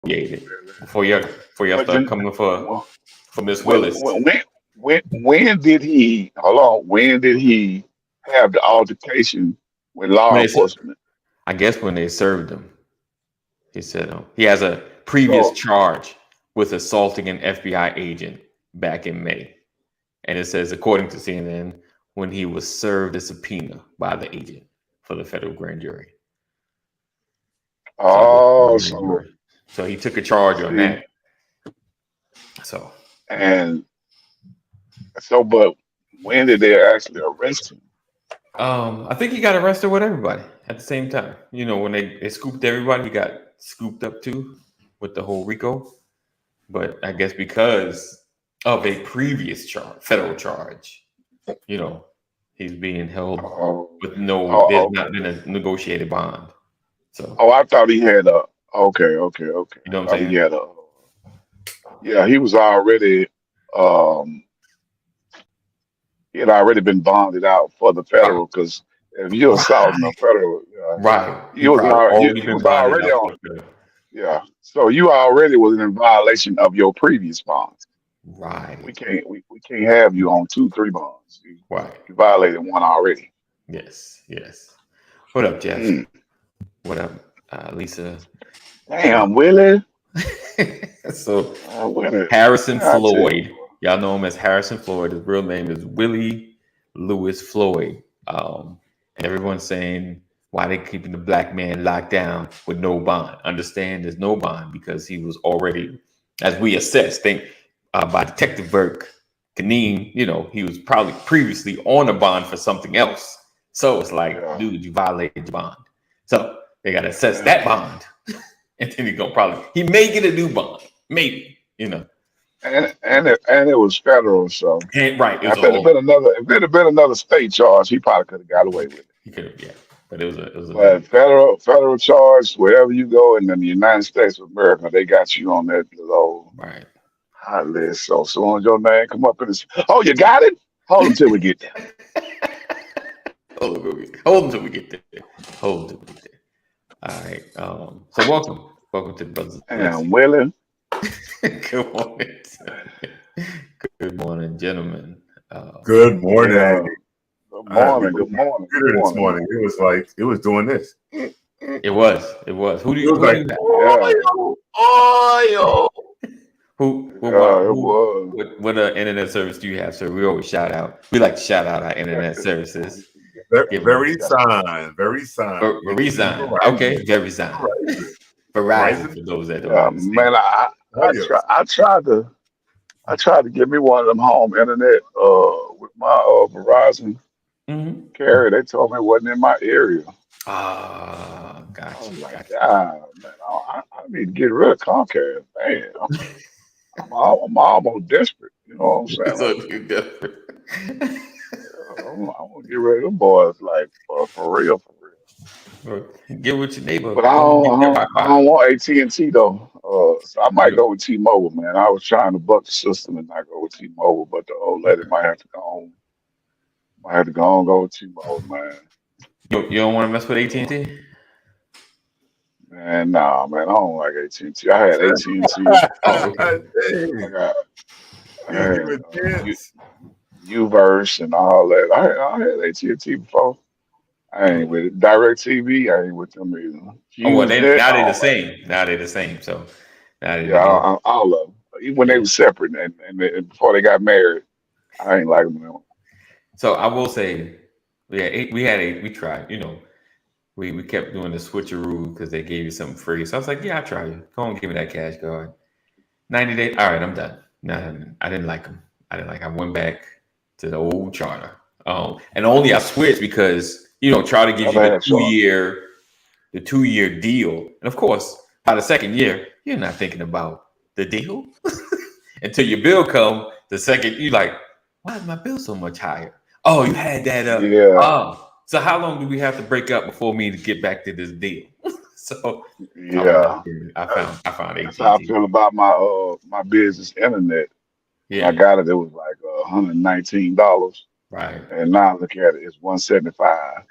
before y'all But start coming for Miss when Willis. when did he? Hold on. When did he have the altercation with When law they, enforcement? I guess when they served him, he said he has a previous So, charge with assaulting an FBI agent back in May. And it says, according to CNN, when he was served a subpoena by the agent for the federal grand jury. So I guess oh, so so he took a charge on see, that. So and but when did they actually arrest him? I think he got arrested with everybody at the same time. You know, when they scooped everybody, he got scooped up too with the whole RICO. But I guess because of a previous federal charge, you know, he's being held Oh, with no, oh, there's okay. not been a negotiated bond. So, Oh, I thought he had a. Okay, okay, okay. you know I what I'm thought he saying? had a. Yeah, he was already. Um, he had already been bonded out for the Right. federal because if you're assaulting a federal, Right. He you was probably already already you been was bonded already out on. for the Yeah, so you already was in violation of your previous bonds. right. We can't have you on 2, 3 bonds. Right. You violated one already. Yes. Yes. What up, Jeff? Mm. What up, Lisa? Uh, Damn, Willie. so Willie. Harrison I tell you, Floyd. Y'all know him as Harrison Floyd. His real name is Willie Lewis Floyd. And everyone's saying why they keeping the black man locked down with no bond. Understand there's no bond because he was already, as we assess, think by Detective Burke Kaneen, you know, he was probably previously on a bond for something else. So it's like, yeah. dude, you violated your bond. So they gotta assess And that bond. And then he may get a new bond. Maybe, you know. and it was federal, so And right, it now was if a it had been whole another if it had been another state charge, he probably could have got away with it. he could have, yeah. But it was a But big federal charge, wherever you go in the United States of America, they got you on that little right. hot list. So soon as your name come up in this, oh, you got it? Hold until we get there. Hold until we get there. Hold until we get there. All right. So welcome. Welcome to the Brothers of Legacy. And Willie, Good morning. Good morning, gentlemen. Good morning. yeah. Good I had to morning, go good morning, good computer this morning, morning. It was like it was doing this. It it was. It was. was Who do like you have? man. oil. Yeah, it was. What internet service do you have, sir? We always shout out. We like to shout out our internet services. Give them Very sign, very sign. We use Verizon. Verizon. Okay, Verizon. Verizon. Verizon Verizon. for those that don't Yeah, understand. man. Oil. I tried to get me one of them home internet with my Verizon Hmm. carrier. They told me it wasn't in my area. Ah, I gotcha, was like, gotcha. God, man, I need to get rid of Comcast. Man, I'm almost desperate. You know what I'm saying? So Like, you different. I'm gonna get rid of them boys, like for real, for real. Get with your neighbor. But Tell them to get their I Wi-Fi. don't want AT&T though. So I might You go with T-Mobile, man. I was trying to buck the system and not go with T-Mobile, but the old lady might have to go on. Might have to go on go with T-Mobile, man. you don't want to mess with AT&T? Man, nah, man, I don't like AT&T. I had AT&T. Oh, okay. I Hey, got I give had you a chance. Uverse and all that. I had AT&T before. I ain't with it. Direct TV, I ain't with them either. Oh well, Usenet, now I they the don't like. same. Now they the same. So now they Yeah, together. all of them. Even when they Yeah. were separate and before they got married, I ain't like them. So I will say, yeah, we tried. You know, we kept doing the switcheroo because they gave you something free. So I was like, yeah, I try you. Go on, give me that cash card. 90 days. All right, I'm done. No, I didn't like them. I didn't like. I went back to the old charter. And only I switched because charter gives you Never had Charter. the 2 year deal, and of course, by the second year, you're not thinking about the deal until your bill come. The second you like, why is my bill so much higher? Oh, you had that up. Yeah, Oh, so how long do we have to break up before me to get back to this deal? So I went back yeah. and That's, I found that's AT and how I T. feel about my business internet. When I Yeah, got it, it was like $119, right. and now look at it, it's 175.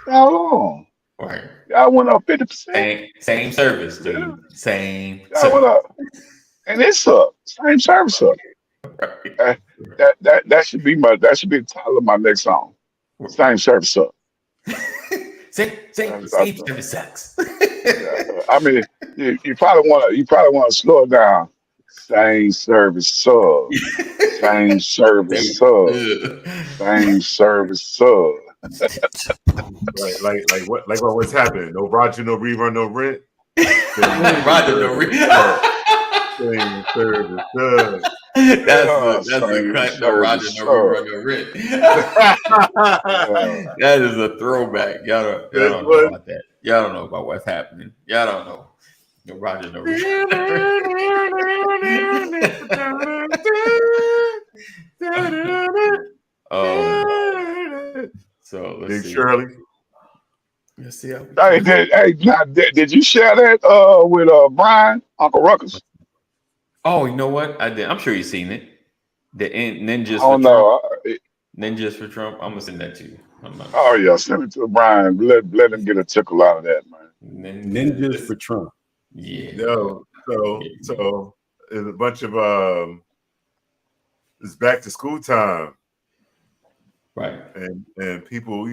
How long? Right. Y'all went up 50%. Same service, Yeah. dude. Same Y'all went service. up, and it sucked. Same service up. Right. Uh, that should be the title of my next song. Same service up. Same That's service sucks. yeah. I mean, you probably want to slow it down. Same service sub. Same service sub. Same service sub. Like what's happening? No Roger, no rerun, no rent. Roger, no Same service. That's a Same cut. No Roger, service no sub. rerun, no rent. Yeah. That is a throwback. Y'all don't know about that. Y'all don't know about what's happening. Y'all don't know. No Roger, no so let's Big see. Shirley. Let's see how Did you share that with Brian, Uncle Ruckus? Oh, you know what? I did. I'm sure you've seen it. The Ninjas Oh for Trump. no. Ninjas for Trump. I'm gonna send that to you. Oh yeah, send it to Brian. Let him get a tickle out of that, man. Ninjas for Trump. Yeah. No. So there's a bunch of it's back to school time. Right. And people,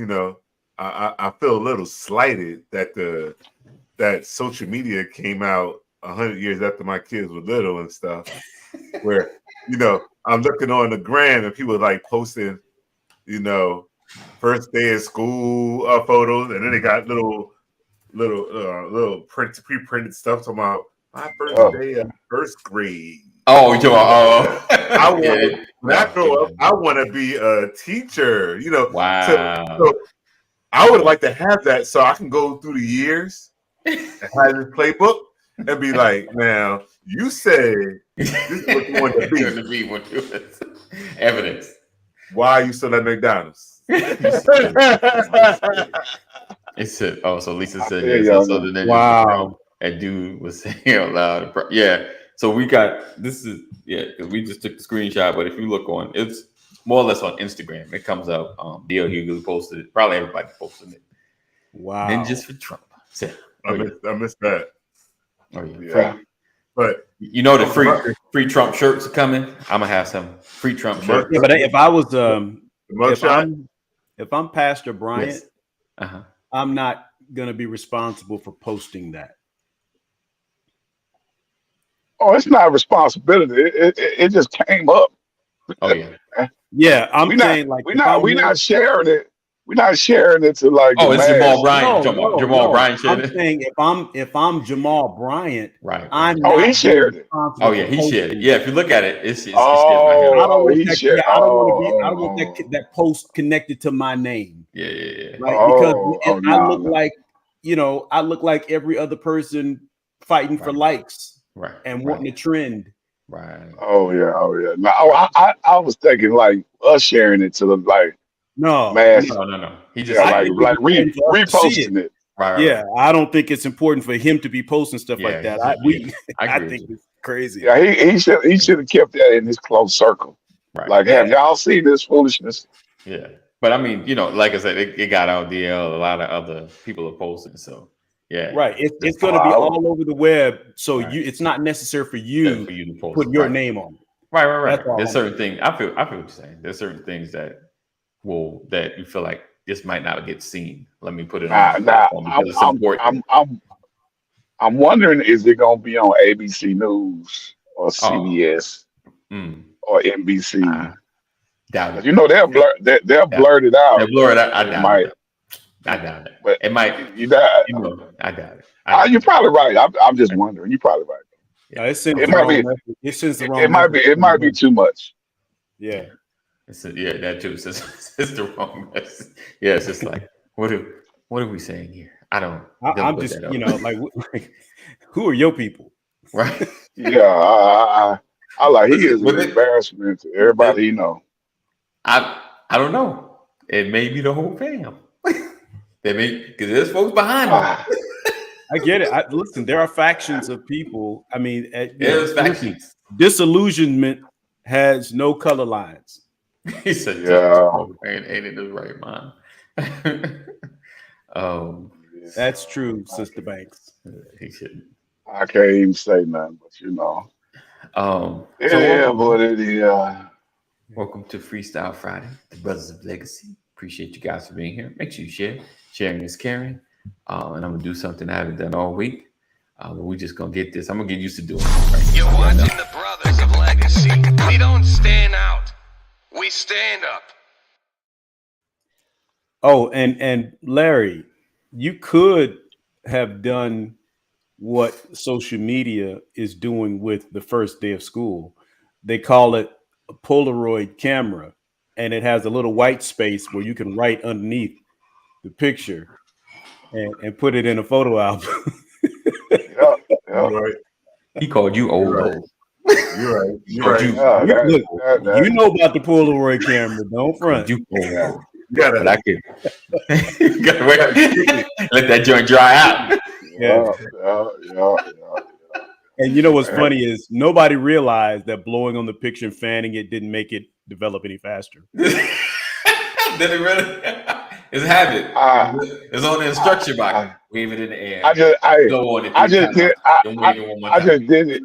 I feel a little slighted that social media came out 100 years after my kids were little and stuff, where I'm looking on the gram and people like posting, first day of school photos, and then they got little pre-printed stuff talking about my first day of first grade. Oh, you're when I grow up, I want to be a teacher. Wow. So I would like to have that so I can go through the years and have this playbook and be like, now you said this is what you want to be. Evidence. Why are you still at McDonald's? It said, so Lisa said yes. So the Ninjas Wow. That dude was saying out loud. Yeah. So we got because we just took the screenshot, but if you look on, it's more or less on Instagram. It comes out. D.L. Hughley posted it. Probably everybody posted it. Wow. Ninjas for Trump. I missed that. Oh yeah. Yeah. But the free Trump shirts are coming. I'm gonna have some free Trump shirts. Yeah, but if I was mugshot? if I'm Pastor Bryant, Yes. Uh-huh. I'm not gonna be responsible for posting that. Oh, it's not a responsibility. It just came up. Oh yeah. Yeah, I'm saying we're not sharing it. We're not sharing it to like. Oh, it's Jamal Bryant. No, Jamal Bryant shared I'm it. saying if I'm Jamal Bryant, right. I'm he shared it. Oh yeah, he shared it. Yeah, if you look at it, it's he shared. I don't want that post connected to my name. Yeah. Right? Because I look like every other person fighting for likes and wanting to trend. Right. Oh yeah. No, I was thinking like us sharing it to the like. No. He just reposting it. Right. Yeah, I don't think it's important for him to be posting stuff like that. I think it's crazy. Yeah, he should have kept that in his close circle. Right. Like, have y'all seen this foolishness? Yeah, but I mean, like I said, it got out DL. A lot of other people are posting. So yeah, right. It's going to be all over the web. So it's not necessary for you to post, put your name on it. Right. There's certain things. I feel what you're saying. There's certain things that you feel like this might not get seen. Let me put it on. I'm wondering, is it going to be on ABC News or CBS or NBC? Doubt it. They'll blur it out. They'll blur it out. I doubt it. But it might. I doubt it. You're probably right. I'm just wondering. You're probably right. Yeah, it might be too much. Yeah. That too. It's the wrong message. Yeah, it's just like, what are we saying here? I'm just, like, who are your people? Right. Yeah, I like he is an embarrassment to everybody you know. I don't know. It may be the whole fam. Because there's folks behind them. I get it. Listen, there are factions of people. I mean, there's factions. Disillusionment has no color lines. He said, "Yeah, ain't in his right mind." That's true, Sister Banks. He shouldn't. I can't even say nothing, but you know. So Yeah, but it is. Welcome to Freestyle Friday, the Brothers of Legacy. Appreciate you guys for being here. Make sure you share. Sharing is caring. And I'm gonna do something I haven't done all week. We're just gonna get this. I'm gonna get used to doing it. Right? You're watching the Brothers of Legacy. We don't stand out. We stand up. Oh, and Larry, you could have done what social media is doing with the first day of school. They call it a Polaroid camera, and it has a little white space where you can write underneath the picture and put it in a photo album. Yeah. Right. He called you old. Right. Old. You're right. You're right. You know about the Polaroid camera. Don't front. You old. You gotta, But I can. You gotta wait. Let that joint dry out. Yeah. And you know what's funny is nobody realized that blowing on the picture and fanning it didn't make it develop any faster. Did it really? It's a habit. It's on the instruction box. Wave it in the air. I just did it.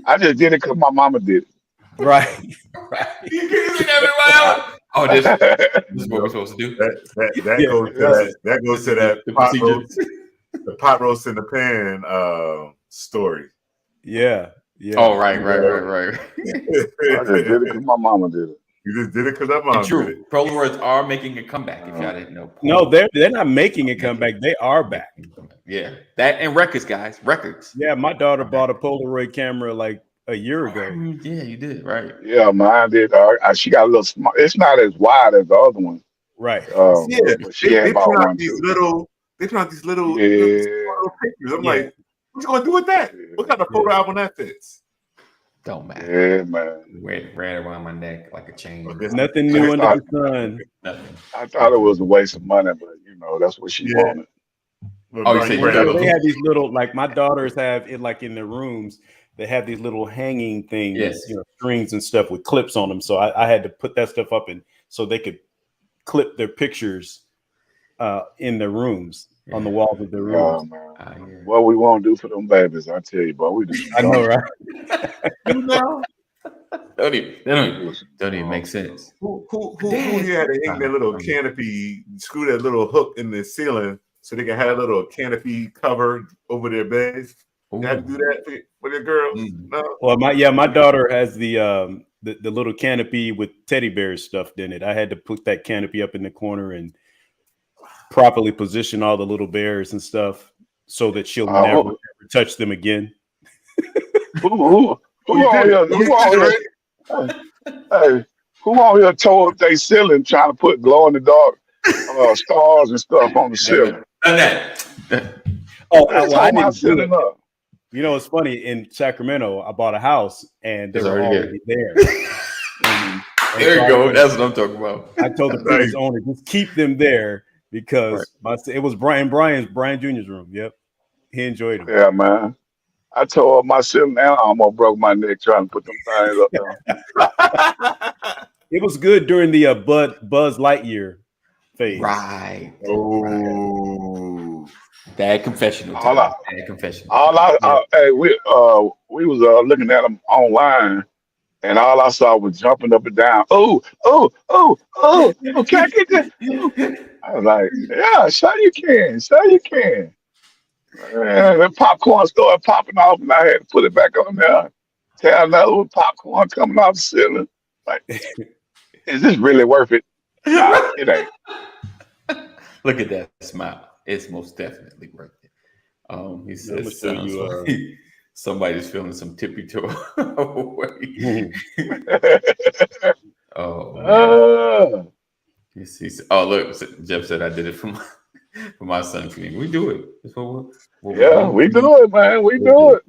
I just did it because my mama did it. Right. You can everywhere else. Oh, this is what we're supposed to do. That goes to that pot roast, the pot roast in the pan story. Yeah. Oh, right. I just did it because my mama did it. You just did it because that mom True. did it. Polaroids are making a comeback. If y'all didn't know. No, they're not making a comeback. They are back. Yeah, that and records, guys. Records. Yeah, my daughter bought a Polaroid camera like a year ago. Yeah, you did, right? Yeah, mine did. She got a little small. It's not as wide as the other one. Right. But she had bought one too. They put out these little pictures. I'm like, what you gonna do with that? What kind of photo album that fits? Don't matter. Yeah, man. Ran around my neck like a chain. Nothing new under the sun. Nothing. I thought it was a waste of money, but you know that's what she wanted. Oh, you said they have these little, like my daughters have it, like in their rooms. They have these little hanging things, strings and stuff with clips on them. So I had to put that stuff up and so they could clip their pictures in their rooms on the walls of their rooms. What we won't do for them babies, I tell you, boy, we do. I know, right? Don't even make sense. Who had to hang that little canopy, screw that little hook in the ceiling so they can have a little canopy cover over their beds? You had to do that for your girls? No? Well, my daughter has the little canopy with teddy bears stuffed in it. I had to put that canopy up in the corner and properly position all the little bears and stuff so that she'll never touch them again. Who on here told they ceiling trying to put glow in the dark stars and stuff on the ceiling? I didn't do it. You know, it's funny. In Sacramento, I bought a house and they were already there. There you go. That's what I'm talking about. I told the previous owner, just keep them there because it was Brian Jr.'s room. Yep. He enjoyed it. Yeah, man. I told my ceiling and I almost broke my neck trying to put them things up there. It was good during the Buzz Lightyear phase. Right. Oh. Dad confessional. Dad confessional. We was looking at them online, and all I saw was jumping up and down. Oh! Can I get that? I was like, yeah, sure you can. And the popcorn started popping off, and I had to put it back on there. Tell another one popcorn coming off the ceiling. Like, is this really worth it? Nah, it ain't. Look at that smile. It's most definitely worth it. He says somebody's feeling some tippy toe away. You see? Oh, look, Jeff said I did it for my son. We do it. We do it, man. We do it.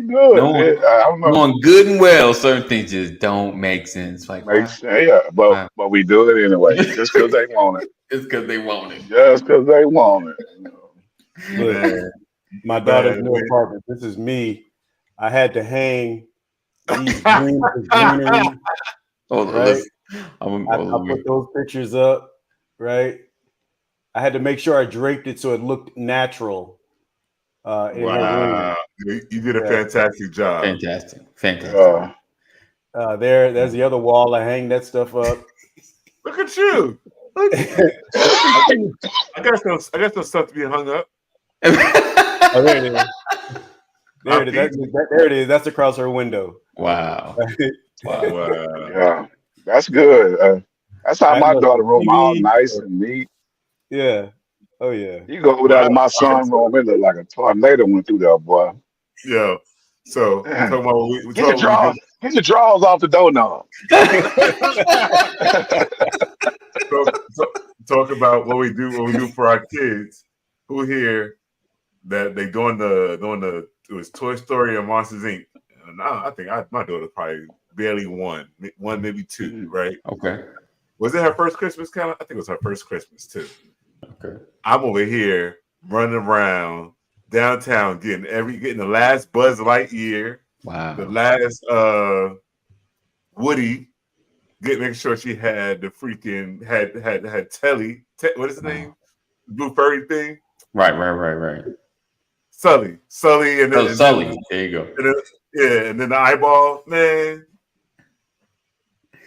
Knowing good and well, certain things just don't make sense. Like, makes sense, yeah, but we do it anyway, just because they want it. It's because they want it. Just because they want it. Look, my daughter's new apartment. This is me. I had to hang these greenery. Right? I put those pictures up, right? I had to make sure I draped it so it looked natural in her room. Wow, you did a fantastic job. Fantastic. There's the other wall. I hang that stuff up. Look at you. I got some stuff to be hung up. Oh, there it is. There it is. That's across her window. Wow. Yeah, that's good. That's how my daughter room, all nice and neat. Yeah. Oh yeah. You go over there to my son's room, it look like a tornado went through there, boy. Yeah. So talking about get your drawers off the doorknob. Talk about what we do for our kids. Who here that they doing the it was Toy Story or Monsters Inc. And I think my daughter probably barely one maybe two, right? Okay. Was it her first Christmas, kind of? I think it was her first Christmas too. Okay. I'm over here running around downtown getting the last Buzz Lightyear. Wow. The last Woody. Making sure she had the freaking had Telly. What is his name? Blue furry thing. Right. Sully, and then Sully. There you go. And then the eyeball, man.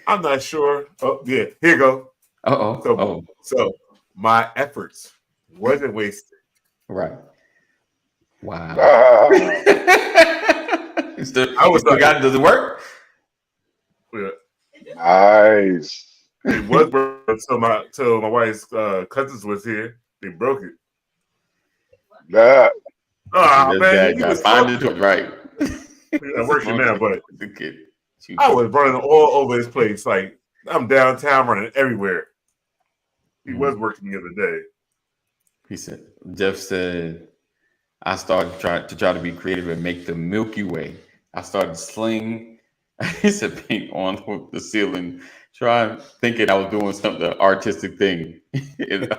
I'm not sure. Oh yeah, here you go. So my efforts wasn't wasted. Right. Wow. Does it work? Yeah. Nice. It was until my wife's cousins was here. They broke it. That. Oh man, you find it right. I'm working now, but I was running all over this place. Like I'm downtown running everywhere. He was working the other day. He said, Jeff said, I started to try to be creative and make the Milky Way. I started sling. He said paint on the ceiling, thinking I was doing something artistic thing. It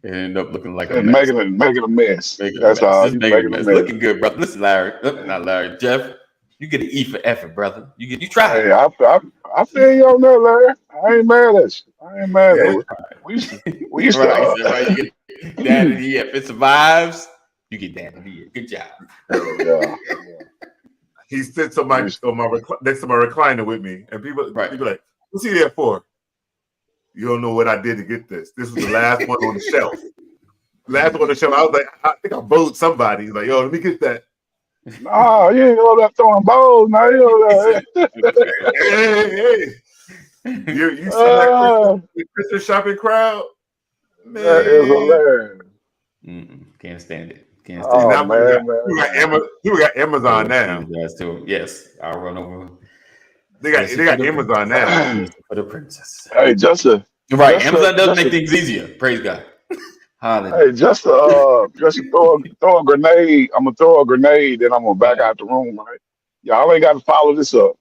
ended up looking like making a mess. That's all. Making a mess. Looking good, brother. Listen, Larry. Not Larry. Jeff, you get an E for effort, brother. You try. Hey, I feel you on that, Larry. I ain't mad at you. We used to. Right. You get that in the F. If it survives, you get that in the F. Good job. Yeah. He sits on my next to my recliner with me, and people like, "What's he there for?" You don't know what I did to get this. This was the last one on the shelf. Last one on the shelf. I was like, I think I bowed somebody. He's like, "Yo, let me get that." No, you ain't over there throwing balls. Now you over there. Hey. You see that Christmas shopping crowd? Man. That is hilarious. Can't stand it. We got Amazon now. Yes, I'll run over. They got Amazon now for the princess. Hey, Amazon does make things easier. Praise God. Hey, just throw a grenade. I'm gonna throw a grenade, then I'm gonna back out the room. Right? Y'all ain't got to follow this up.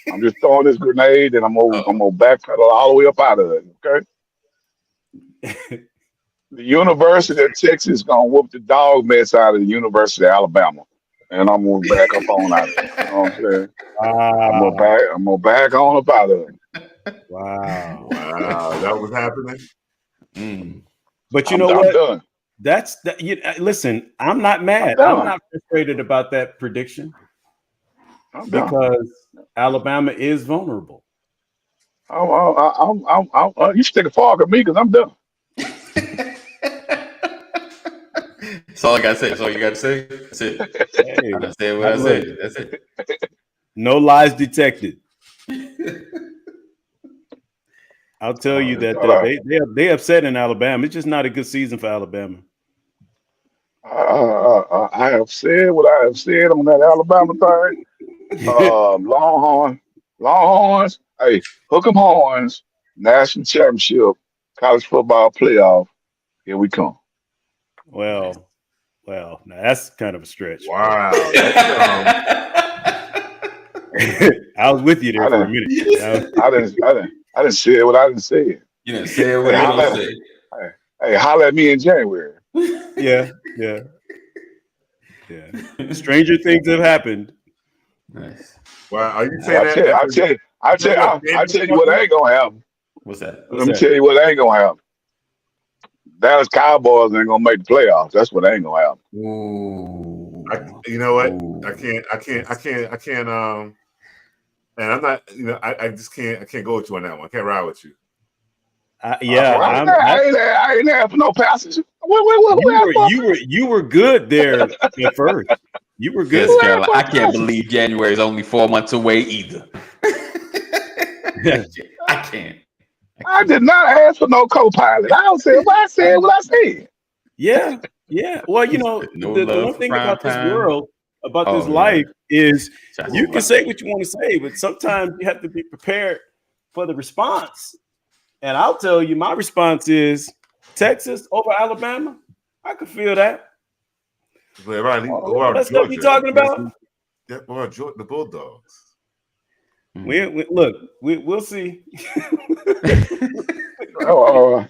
I'm just throwing this grenade, and I'm gonna backpedal all the way up out of it. Okay. The University of Texas is gonna whoop the dog mess out of the University of Alabama, and I'm gonna back up on out of it. You know what I'm saying? I'm gonna back on up out of it. Wow, that was happening. But you know what? Done. Listen, I'm not mad. I'm not frustrated about that prediction because Alabama is vulnerable. You should take a fog at me because I'm done. That's all I gotta say. That's all you gotta say. That's it. Hey, I said what I said. That's it. No lies detected. I'll tell you that they upset in Alabama. It's just not a good season for Alabama. I have said what I have said on that Alabama thing. Longhorns. Hey, hook 'em horns. National championship, college football playoff. Here we come. Well, now that's kind of a stretch. Wow. I was with you there for a minute. I didn't say what I didn't say. You didn't say what I didn't say. Hey, holler at me in January. Yeah. Stranger things have happened. Nice. Well, are you saying I'll tell you what ain't gonna happen. What's that? Let me tell you what ain't gonna happen. Dallas Cowboys ain't gonna make the playoffs. That's what ain't gonna happen. Ooh. You know what? Ooh. I can't. And I'm not. You know, I just can't. I can't go with you on that one. I can't ride with you. Yeah, I ain't there for no passes. you were good there at first. You were good. Yes, Carolina. I can't believe January is only 4 months away either. I can't. I did not ask for no co-pilot. I don't say what I said. What I said. Yeah. Well, you know, No the love one for thing prime about this time. world, about this Oh, life, is Shots you can fired. say what you want to say, but sometimes you have to be prepared for the response. And I'll tell you, my response is Texas over Alabama. I could feel that. What about That's what you Georgia? talking about. Yeah, what about Georgia, the Bulldogs? We'll see. I'm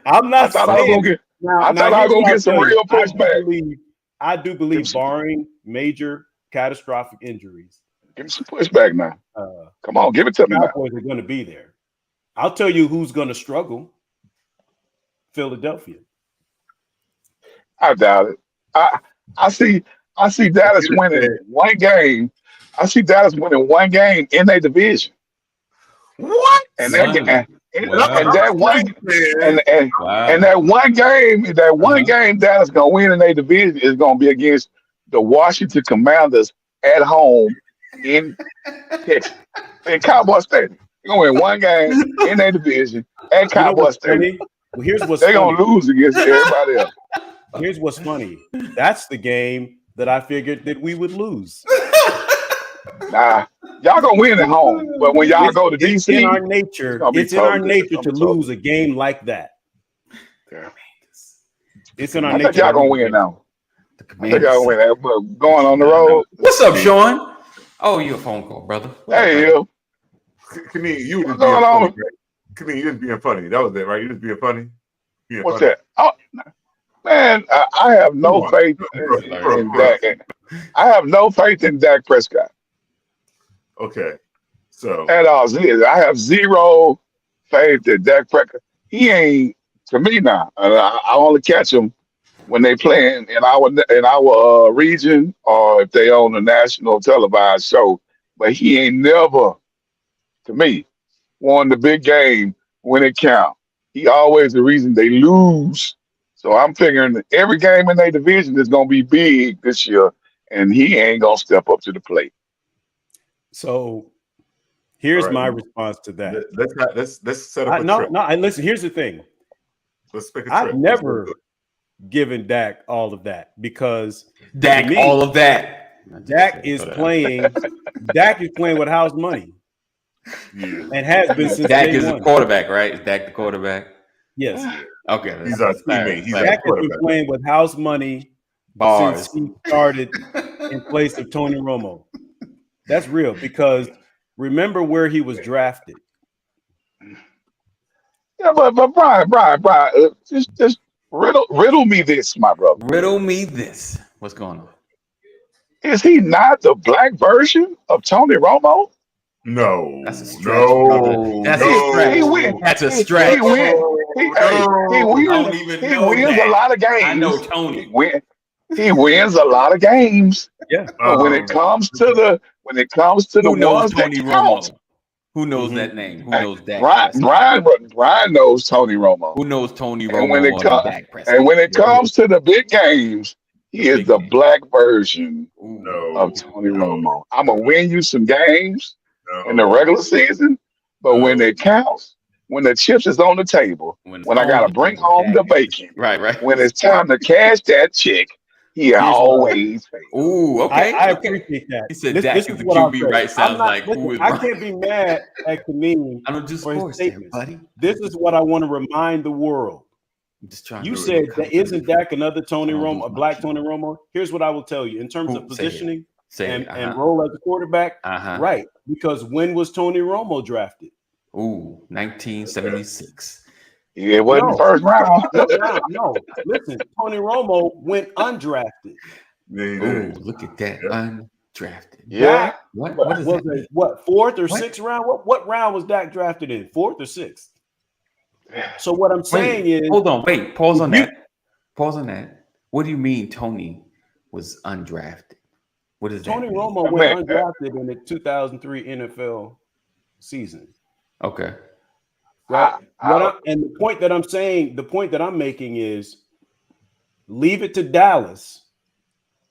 I not thought I was saying. gonna get. Now, I thought I was here's gonna what I'll get some tell you. real pushback. I do believe, barring major catastrophic injuries, Give me some pushback now. Come on, give it to me now. Cowboys are going to be there. I'll tell you who's going to struggle. Philadelphia. I doubt it. I see Dallas winning one game. I see Dallas winning one game in their division. What? And Wow. that one game Dallas gonna win in their division is gonna be against the Washington Commanders at home in Texas, in Cowboy Stadium. They're gonna win one game in their division at Cowboy Stadium. Well, here's what's They're funny. gonna lose against everybody else. Here's what's funny. That's the game that I figured that we would lose. Nah, y'all gonna win at home, but when y'all go to it's DC, in our nature. It's in our nature to lose a game like that. Yeah. It's in our I nature. think y'all gonna win now. I think y'all gonna win that. But going on the road. What's up, Sean? Oh, you a phone call, brother. Hey, yo. Kameen, you just What's being going funny. on? Right? Kameen, you just being funny. That was it, right? You just being funny. What's that? Oh, man, I have no faith in Dak. I have no faith in Dak Prescott. Okay, so At all, I have zero faith that Dak Prescott. He ain't to me now. I only catch him when they playing in our region or if they on a national televised show. But he ain't never, to me, won the big game when it count. He always the reason they lose. So I'm figuring that every game in their division is gonna be big this year, and he ain't gonna step up to the plate. So here's my response to that. Let's set up a trip. Listen, here's the thing. Let's pick a trip. I've never given Dak all of that because Dak all of that. Dak is playing. Dak is playing with house money. Yeah. And has been since Dak day is one. the quarterback, right? Is Dak the quarterback? Yes. Okay. He's our teammate. Dak has been playing with house money since he started in place of Tony Romo. That's real because remember where he was drafted. Yeah, but Brian, just riddle me this, my brother. Riddle me this. What's going on? Is he not the black version of Tony Romo? No, that's a stretch. No, that's a stretch. That's a stretch. He wins. He wins a lot of games. I know Tony. He wins a lot of games. Yeah. But when it comes to the who knows ones Tony that Romo? count, Who knows that name? Who knows Dak? Brian knows Tony Romo. Who knows Tony Romo? And when it comes to the big games, he is the black version of Tony Romo. I'm gonna win you some games in the regular season, but when it counts, when the chips is on the table, when I gotta bring home the bacon, right. When it's time to cash that check, he always fails. Ooh, okay. I appreciate that. He said Dak is the QB, right? Sounds like who is I can't be mad at Kameen. I don't do sports, buddy. This is what I want to remind the world. I'm just trying. You said that isn't Dak another Tony Romo, a black Tony Romo? Here's what I will tell you in terms of positioning and role as a quarterback. Right, because when was Tony Romo drafted? Ooh, 1976. Yeah, it wasn't the first round. No, listen, Tony Romo went undrafted. Ooh, look at that, undrafted. Yeah. What is it? What, fourth or sixth round? What round was Dak drafted in? Fourth or sixth? So what I'm saying Wait, is, hold on, wait, pause on you, that. Pause on that. What do you mean Tony was undrafted? What does Tony that mean? Romo I went mean, undrafted in the 2003 NFL season, Okay. right? I, And the point that I'm making is, leave it to Dallas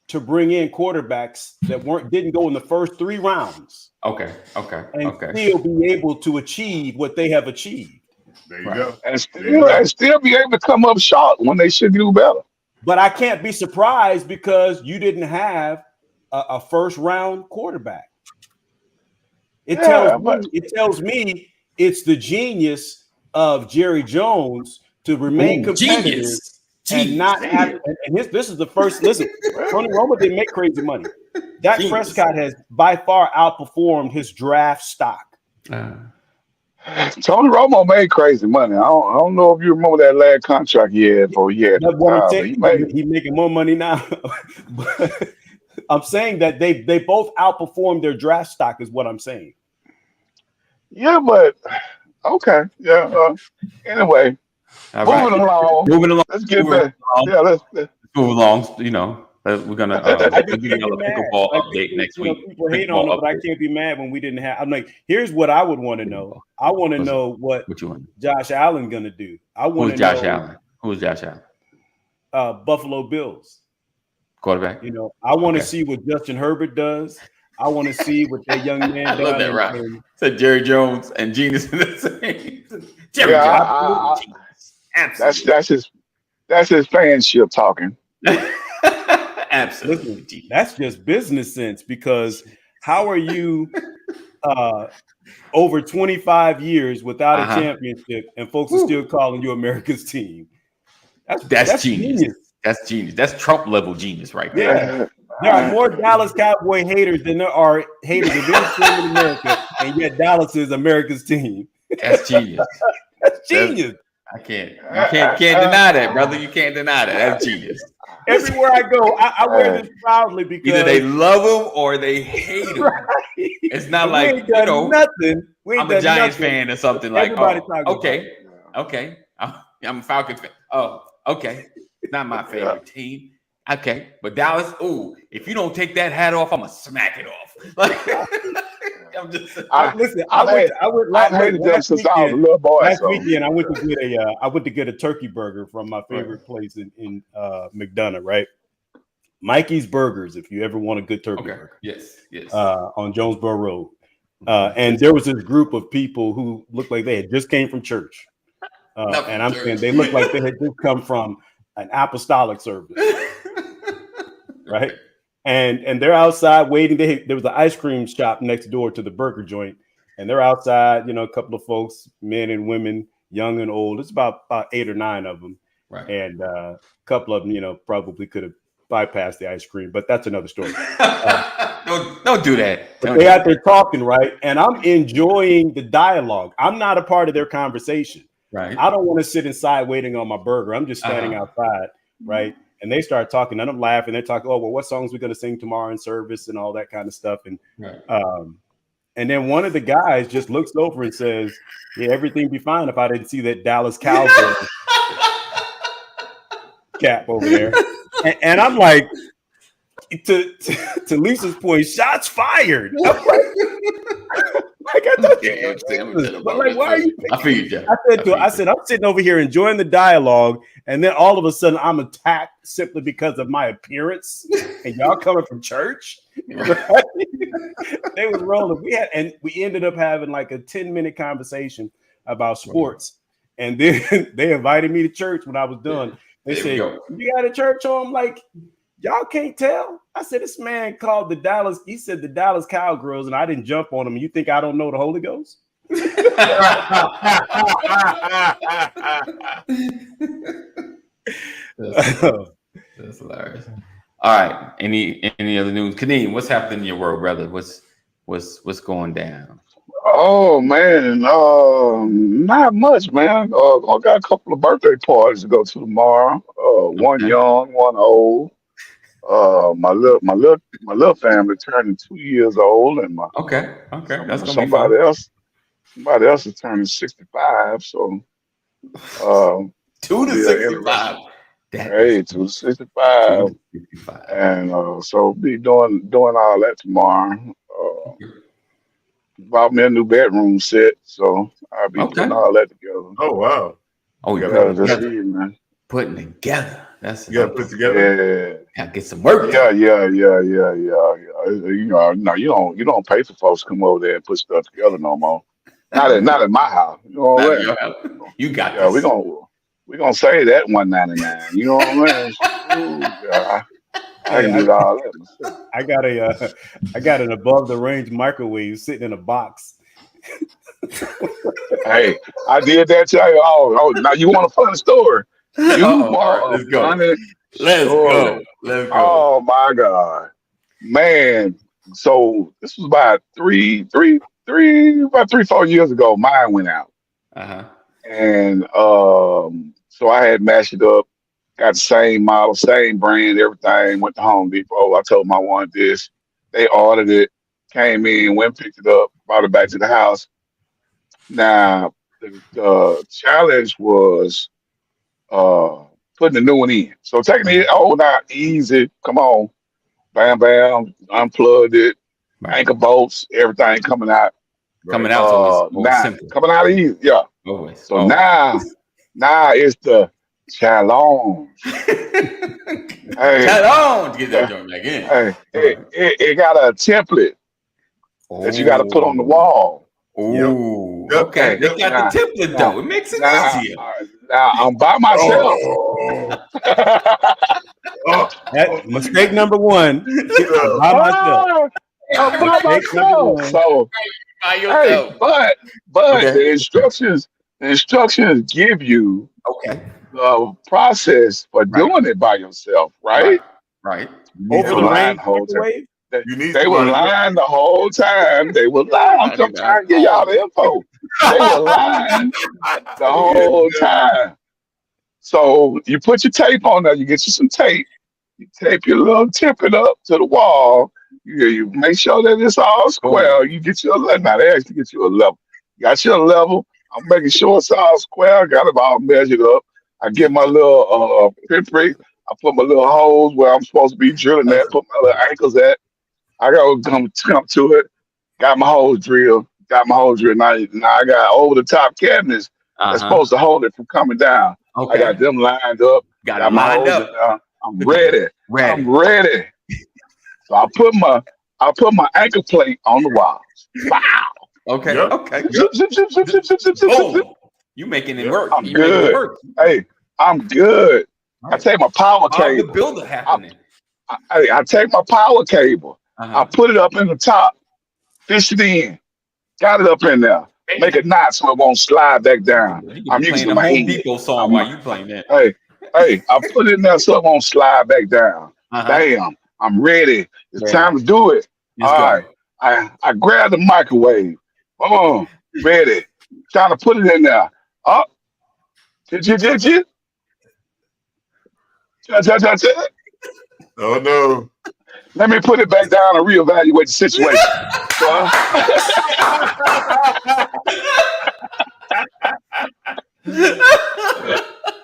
to bring in quarterbacks that didn't go in the first 3 rounds Okay. and still be able to achieve what they have achieved. There you Right. go. and There you go. still be able to come up short when they should do better. But I can't be surprised because you didn't have a first round quarterback. It Yeah, tells me it's the genius of Jerry Jones to remain Ooh, competitive and not have. And this is the first. Listen, Tony Romo didn't make crazy money. Dak Prescott has by far outperformed his draft stock. Tony Romo made crazy money. I don't know if you remember that last contract he had for That's what I'm but saying. he made. He's making more money now. But I'm saying that they both outperformed their draft stock, is what I'm saying. Yeah, but okay, yeah. Anyway, All right. moving along. Moving along. Let's get Moving back. along. Yeah, let's Move along. You know, we're gonna I we'll just do can't be another mad. pickleball Like, update next week. People hate on it, but I can't be mad when we didn't have. I'm like, here's what I would want to know. I want to know what you want? Josh Allen gonna do. I want Who's to know Josh Allen? Who's Josh Allen? Buffalo Bills. Quarterback. You know, I want to see what Justin Herbert does. I want to see what that young man I does. love that, right? Said Jerry Jones and Genius in the same. Jerry Yeah, Jones. Absolutely. that's his fanship talking. Absolutely. Listen, that's just business sense, because how are you over 25 years without a championship and folks are still calling you America's team? That's genius. That's genius. That's Trump level genius right there. Yeah. There are more Dallas Cowboy haters than there are haters of any team in America, and yet Dallas is America's team. That's genius. That's genius. I can't. You can't deny that, brother. You can't deny that. That's genius. Everywhere I go, I wear this proudly because either they love him or they hate him. Right. It's not like, you know, nothing. I'm a Giants fan or something like. Okay. I'm a Falcons fan. Oh, okay. It's not my favorite team. Okay, but Dallas. Ooh, if you don't take that hat off, I'm gonna smack it off. Like, I'm just. Listen. I went last weekend. I went to get a turkey burger from my favorite place in McDonough, right? Mikey's Burgers. If you ever want a good turkey burger, yes. On Jonesboro Road, and there was this group of people who looked like they had just came from church, and I'm saying they looked like they had just come from an apostolic service. Right, and they're outside waiting. There was an ice cream shop next door to the burger joint, and they're outside. You know, a couple of folks, men and women, young and old. It's about 8 or 9 of them, right? And a couple of them, you know, probably could have bypassed the ice cream, but that's another story. Don't do that. They out there talking, right? And I'm enjoying the dialogue. I'm not a part of their conversation. Right. I don't want to sit inside waiting on my burger. I'm just standing outside, right? And they start talking, and I'm laughing. They're talking, oh, well, what songs we're going to sing tomorrow in service and all that kind of stuff. And and then one of the guys just looks over and says, yeah, everything be fine if I didn't see that Dallas Cowboys cap over there. And I'm like, to Lisa's point, shots fired. Like, I thought why are you? I figured that. I said, I'm sitting over here enjoying the dialogue, and then all of a sudden I'm attacked simply because of my appearance, and y'all coming from church. Right? They was rolling. We ended up having like a 10-minute conversation about sports, and then they invited me to church when I was done. They said, "You got a church home?" Like, y'all can't tell. I said, this man called the Dallas. He said the Dallas Cowgirls, and I didn't jump on him. You think I don't know the Holy Ghost? That's hilarious. All right. Any other news? Kadeem, what's happening in your world, brother? What's going down? Oh man, not much, man. I got a couple of birthday parties to go to tomorrow. One young, one old. My little family turning 2 years old, and my okay, that's gonna somebody else is turning 65. So 2 to Be an 65. Hey, 265, 65. and so be doing all that tomorrow. Bought me a new bedroom set, so I'll be Okay. putting all that together. Oh wow. Oh, you You put Yeah, it this together. evening. Putting together. That's got to put together. Yeah, gotta get some work yeah, done. yeah. You know, no, you don't pay for folks to come over there and put stuff together no more. Not at my house. You know what Not I'm your saying? house. You got Yeah, this. we gonna save that 199. You know what I'm saying? Ooh, yeah, I Hey, can do all that myself. I got an above the range microwave sitting in a box. Hey, I did that to you. Oh, now you want a funny story? You All right, bought a let's go. funny Let's go. story. Let's go. Oh my God, man! So this was about about 3, 4 years ago. Mine went out, Uh-huh. and so I had mashed it up. Got the same model, same brand, everything. Went to Home Depot. I told them I wanted this. They ordered it. Came in, went picked it up, brought it back to the house. Now, the challenge was uh, putting the new one in. So taking Uh-huh. it all out easy. Come on, bam, bam, unplugged it, Right. anchor bolts, everything coming out. Right. Coming out's always Now simple. coming out easy, yeah. Always. So Always. now it's the challenge. Hey, Tell on to get that uh, joint back in. hey, All right. it got a template that you got to put on the Oh. wall. Yep. Oh. Yep. Okay. Hey, They got now, the template now, though. It makes it now, easier. now I'm by myself. Oh. Oh. That mistake number one. I'm Oh. by myself. Ah, I'm by Mistake number myself. one. So By hey, yourself. but Okay. the instructions give you Okay. the process for Right. doing it by yourself, Right. right? Right. You need They Over were the somebody. lying range the whole time. microwave. They, You need they were somebody. lying the whole time. They were lying. I'm I need trying to give call y'all me. the info. They were lying the whole time. So you put your tape on there. You get you some tape. You tape your little template up to the wall. You make sure that it's all Boom. square. You get your level. Now they actually get you a level. You got your level. I'm making sure it's all square. Got it all measured up. I get my little pinprick. I put my little holes where I'm supposed to be drilling That's at. Put my little ankles at. I gotta come to it. Got my hose drilled. Got my hose drilled. Now I got over the top cabinets that's uh-huh. supposed to hold it from coming down. I got Okay. them lined up. Got it Got my lined hose in up. there. I'm ready. Ready. I'm ready. So I put my anchor plate on the walls. Wow. Okay. Yep. Okay. Zip, zip, zip, zip, zip, zip, zip, zip, zip, zip. Boom. You making it Yep. work. I'm You making it good. work. Hey, I'm good. All I right. take my power Bob the cable. Builder I, happening. I take my power cable. I Uh-huh. put it up in the top. Fish it in. Got it up in there. Make a Bam. knot so it won't slide back You down. could be I'm playing using the my Home hand. Depot song I'm while you playing that. hey, I put it in there so it won't slide back down. Uh-huh. Bam. I'm ready. It's Ready. time to do it. Let's All right. go. I grab the microwave. Oh, ready. Trying to put it in there. Up. Cha. Oh no. Let me put it back down and reevaluate the situation. So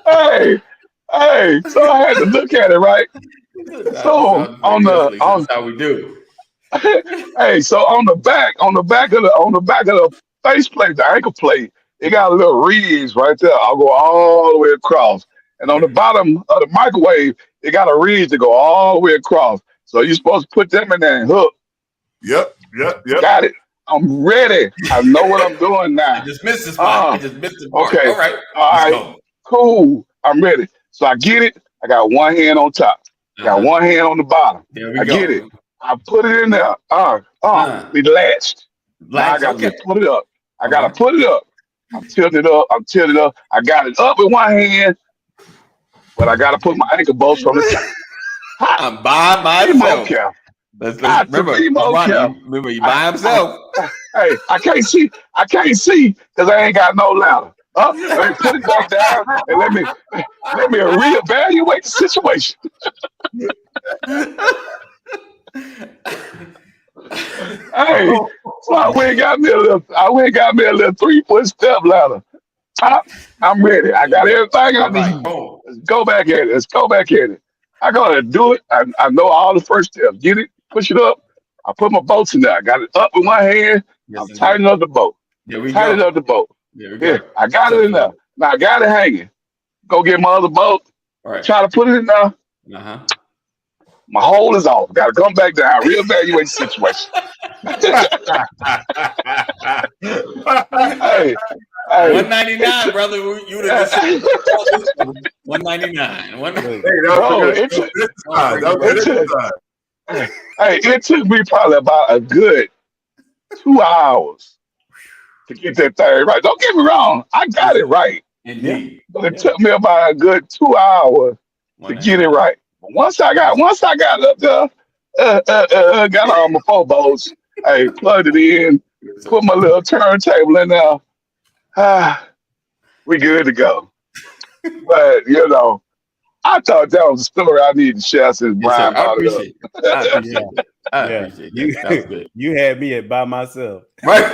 hey, so I had to look at it, right? So Sounds on like this, the Lisa. This on is how we do. hey, so on the back of the faceplate, the ankle plate, it got a little ridge right there. I'll go all the way across. And on the bottom of the microwave, it got a ridge to go all the way across. So you're supposed to put them in there and hook. Yep. Yep. Yep. Got it. I'm ready. I know what I'm doing I now. just missed the spot. I Uh, just missed the part. okay. All right. All Let's right. go. Cool. I'm ready. So I get it. I got one hand on top. I got Uh-huh. one hand on the bottom. There we I get go. it. I put it in there. Uh, We latched. Now I Lax. got to Okay. put it up. I got to Okay. put it up. I'm tilting it up. I'm tilting it up. I got it up with one hand, but I got to put my ankle bolts on the top. Ha! I'm by Be more myself. careful. Let's Got to remember, be Miss more Ronnie, careful. remember you I, by I, himself. hey, I can't see. I can't see because I ain't got no ladder. Let me put it back down and let me reevaluate the situation. Hey, so I went and got me a little 3-foot step ladder. I'm ready. I got everything I All right, need. boom. Let's go back at it. Let's go back at it. I gotta do it. I know all the first steps. Get it, push it up. I put my bolts in there. I got it up with one hand. Yes, I'm indeed. tightening up the bolt. There we Tightening go. up the bolt. There we Yeah, go. I got it Touch in there. it. Now I got it hanging. Go get my other bolt. All right. Try to put it in there. Uh-huh. My hole is off. Got to come back down. Reevaluate the situation. Hey, hey. 199, brother. You would have just 199. Hey, Bro, it took, it took, hey, it took me probably about a good 2 hours to get that thing right. Don't get me wrong. I got it right. Indeed. But it took me about a good 2 hours to get it right. But once I got up there, got all my four bolts, hey, plugged it in, put my little turntable in there. We good to go. But I thought that was a story I needed to share since Yes, sir. Brian I brought it up. appreciate it. I appreciate it. I Yeah. appreciate it. That was good. You had me at by myself. Right.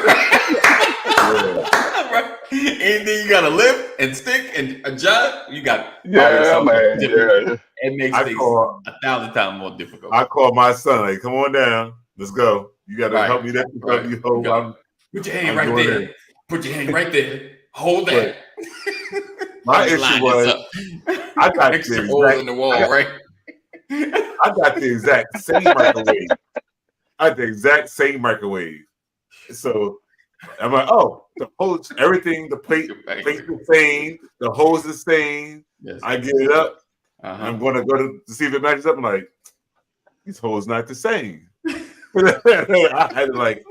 Right. Anything you gotta lift and stick and adjust, you got Yeah, man. different. Yeah. It makes things 1,000 times more difficult. I call my son, like, come on down. Let's go. You got to Right. help me. That Right. you hold. You gotta put your hand right doing there. it. Put your hand right there. Hold that. My Just issue line was this up. I got Extra the hole exact, in the wall, right? I got the exact same microwave. I had the exact same microwave. So I'm like, oh, the hose, everything, the plate's the same, the hose is the same. Yes. I get it up. Uh-huh. I'm going to go to see if it matches up. I'm like, these holes not the same. I had to like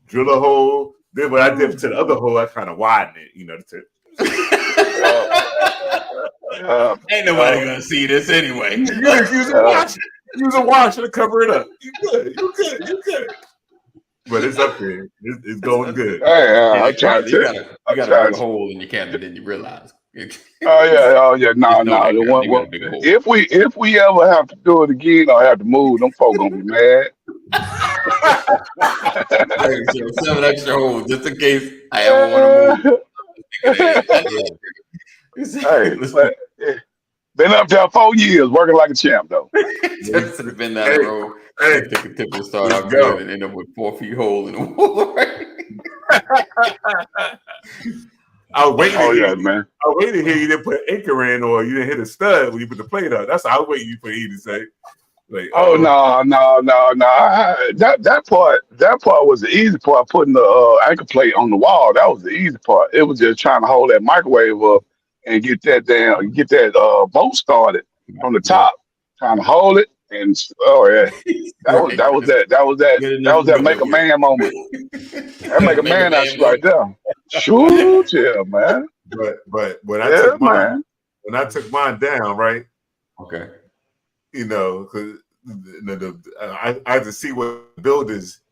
drill a hole. Then when I dip to the other hole, I kind of widen it, Ain't nobody gonna see this anyway. You just use a washer. Use a washer to cover it up. You good. But it's up there. It's going good. Hey, I'm trying to tell you. You gotta drill a hole in your cabinet, then you realize. Oh yeah, no. If we ever have to do it again or have to move, them folk gonna be mad. 7 extra holes just in case I ever want to move. Hey, but, been up there 4 years, working like a champ though. Just been down the road. Typical start out good and end up with 4 feet hole in the wall. I was waiting. Oh yeah, man. I was waiting to hear you didn't put anchor in or you didn't hit a stud when you put the plate up. That's how I was waiting for you to say. Like, no. That part was the easy part. Putting the anchor plate on the wall. That was the easy part. It was just trying to hold that microwave up and get that bolt started from the top. Trying to hold it and that was that make a man moment. That make a man action right there. Shoot, yeah, man. But when I took mine down, right? Okay. Because I had to see what builders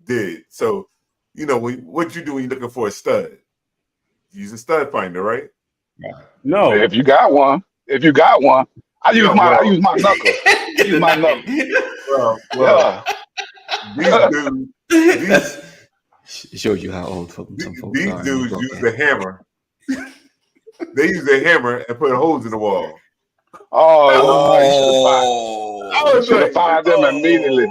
did. So, what you do when you're looking for a stud? You use a stud finder, right? No. If you got one, I use my knuckle. I use my knuckle. Well, these dudes. It shows you how old some folks These are. dudes use the hammer. They use the hammer and put holes in the wall. You should have fired them immediately.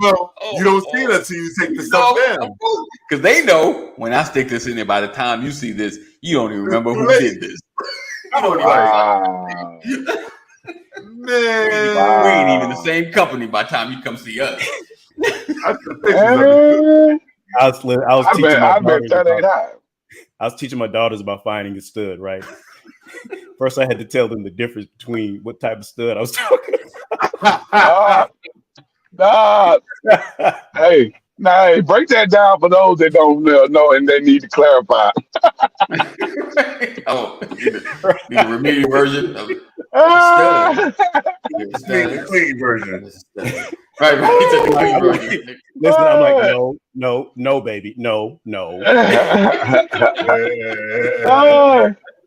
Well, you don't see it until you take the stuff down. Because they know when I stick this in there, by the time you see this, you don't even remember who did this. Man, we ain't even the same company by the time you come see us. I was teaching my daughters about finding a stud, right? First, I had to tell them the difference between what type of stud I was talking about. Hey, break that down for those that don't know and they need to clarify. The remedial version of it. The clean version. Right. The clean version. Listen, I'm like, no, baby, no.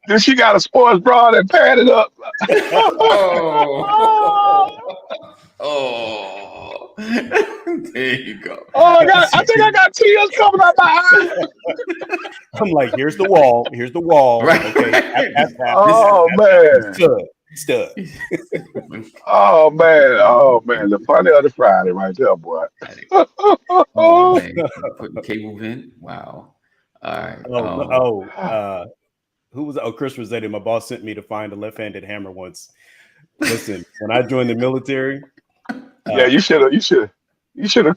Then she got a sports bra that padded up. There you go. Oh, I think I got tears coming out my eyes. I'm like, here's the wall. Here's the wall. Right. Okay. That's Oh man. Stud. Oh man. The funny of the Friday right there, boy. Oh man, putting cable vent. Wow. All right. Who was? Oh, Chris Rossetti. My boss sent me to find a left-handed hammer once. Listen, when I joined the military, yeah, you should have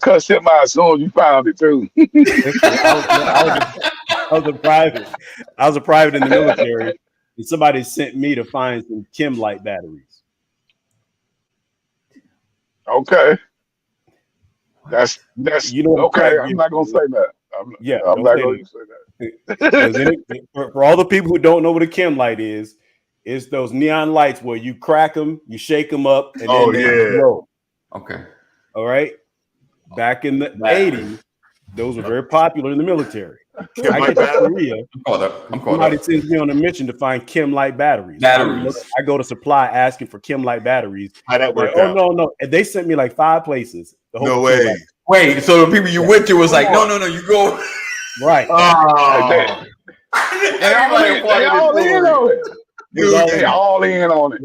cussed him out as soon as you found it too. I was a private. I was a private in the military, and somebody sent me to find some Chem light batteries. Okay. That's okay. I'm not gonna say that. I'm not gonna say that. For all the people who don't know what a Chem light is, it's those neon lights where you crack them, you shake them up, and then they glow. Okay. All right. Back in the 80s, those were very popular in the military. I get to Korea. Somebody sends me on a mission to find Chem light batteries. I go to supply asking for Chem light batteries. How that work out? No. And they sent me like 5 places. No way. Wait, so the people you went to was like, no, you go. Right. Oh. They all in on it. They all in on it.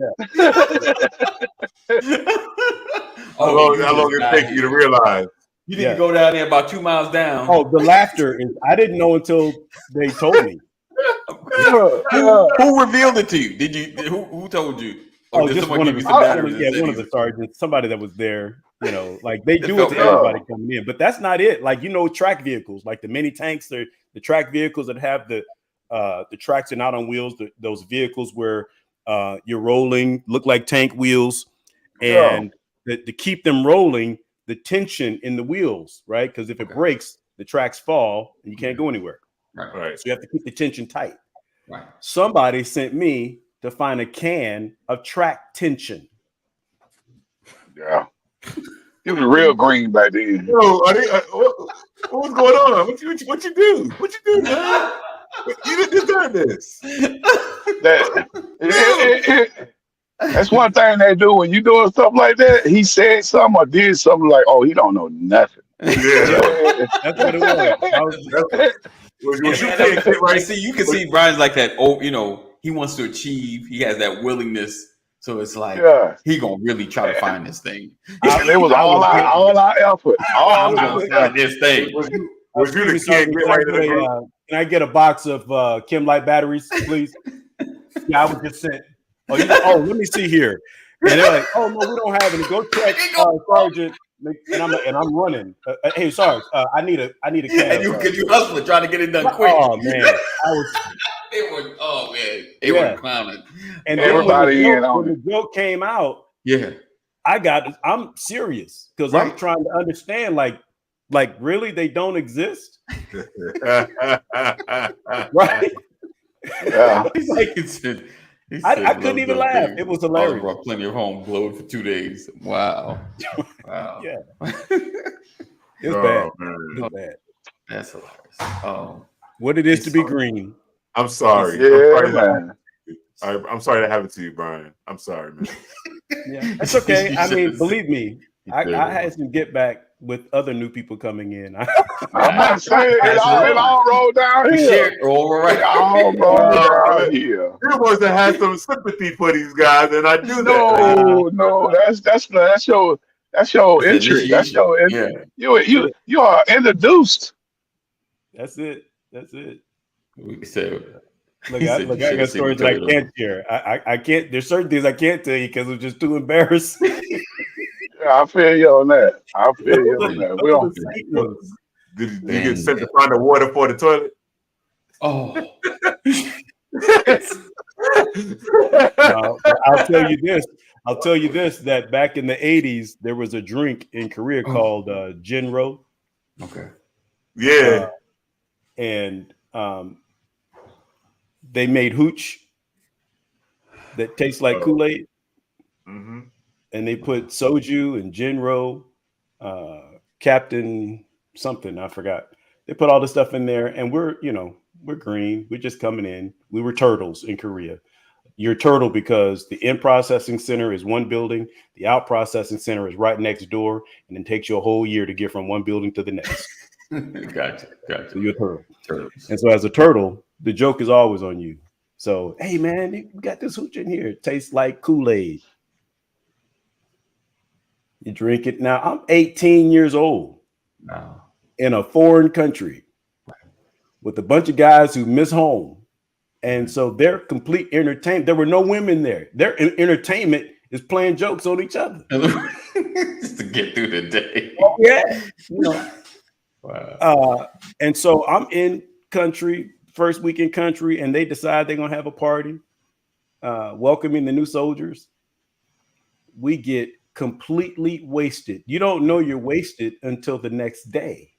How long it take you to realize? You didn't go down there about 2 miles down. Oh, the laughter is. I didn't know until they told me. Who revealed it to you? Did you? Who told you? Oh, just one of the sergeants, somebody that was there. You know, like they do it to everybody coming in, but that's not it. Like track vehicles, like the mini tanks, the track vehicles that have the tracks are not on wheels. Those vehicles where you're rolling, look like tank wheels, and to keep them rolling. The tension in the wheels, right? Because if it breaks, the tracks fall and you can't go anywhere. Right. So you have to keep the tension tight. Right. Somebody sent me to find a can of track tension. Yeah. It was real green back then. Yo, what was going on? What you do? What you do, man? You didn't deserve this. That's one thing they do when you doing stuff like that. He said something or did something like, "Oh, he don't know nothing." Yeah, that's what it was. See, you can see Brian's like that. Oh, he wants to achieve. He has that willingness. So it's like he gonna really try to find this thing. It was all our effort. I'm gonna find this thing. Was you the kid? Can I get a box of Chem light batteries, please? Yeah, I was just sent. Let me see here. And they're like, "Oh no, we don't have any. Go check, Sergeant." And I'm running. Hey, Sarge, I need a can. And you hustling, trying to get it done quick. Oh man, they were clowning. And everybody when the joke came out, I'm serious because I'm trying to understand. Like really, they don't exist, right? Yeah. He's like I couldn't even laugh. It was hilarious. Brought plenty of home glowed for 2 days. Wow. Yeah. It was bad. It was bad. That's hilarious. What it is to be green. I'm sorry. Yeah, I'm sorry to have it to you, Brian. I'm sorry, man. Yeah, that's okay. I mean, believe me, I had some get back with other new people coming in. I'm not saying it all rolled down here. It all rolled down here. You're supposed to have some sympathy for these guys, and I do that. No, that's your entry. That's your entry. Yeah. You are introduced. That's it. So, Look, I got stories that I can't share. I can't. There's certain things I can't tell you because it's just too embarrassing. Yeah, I feel you on that. We don't. Did you get sent to find the water for the toilet? Oh. I'll tell you this. That back in the 80s, there was a drink in Korea called Jinro. Okay. Yeah. And they made hooch that tastes like Kool-Aid. Mm-hmm. And they put soju and Jinro, Captain something, I forgot. They put all this stuff in there, and we're green. We're just coming in. We were turtles in Korea. You're a turtle because the in processing center is one building, the out processing center is right next door, and it takes you a whole year to get from one building to the next. Gotcha. So you're a turtle. Turtles. And so as a turtle, the joke is always on you. So, hey man, you got this hooch in here. It tastes like Kool-Aid. You drink it. Now I'm 18 years old Wow. in a foreign country with a bunch of guys who miss home. And so their complete entertainment, there were no women there. Their entertainment is playing jokes on each other. Just to get through the day. Oh, yeah. You know. Wow. And so I'm in country, first week in country, and they decide they're going to have a party welcoming the new soldiers. We get completely wasted. You don't know you're wasted until the next day.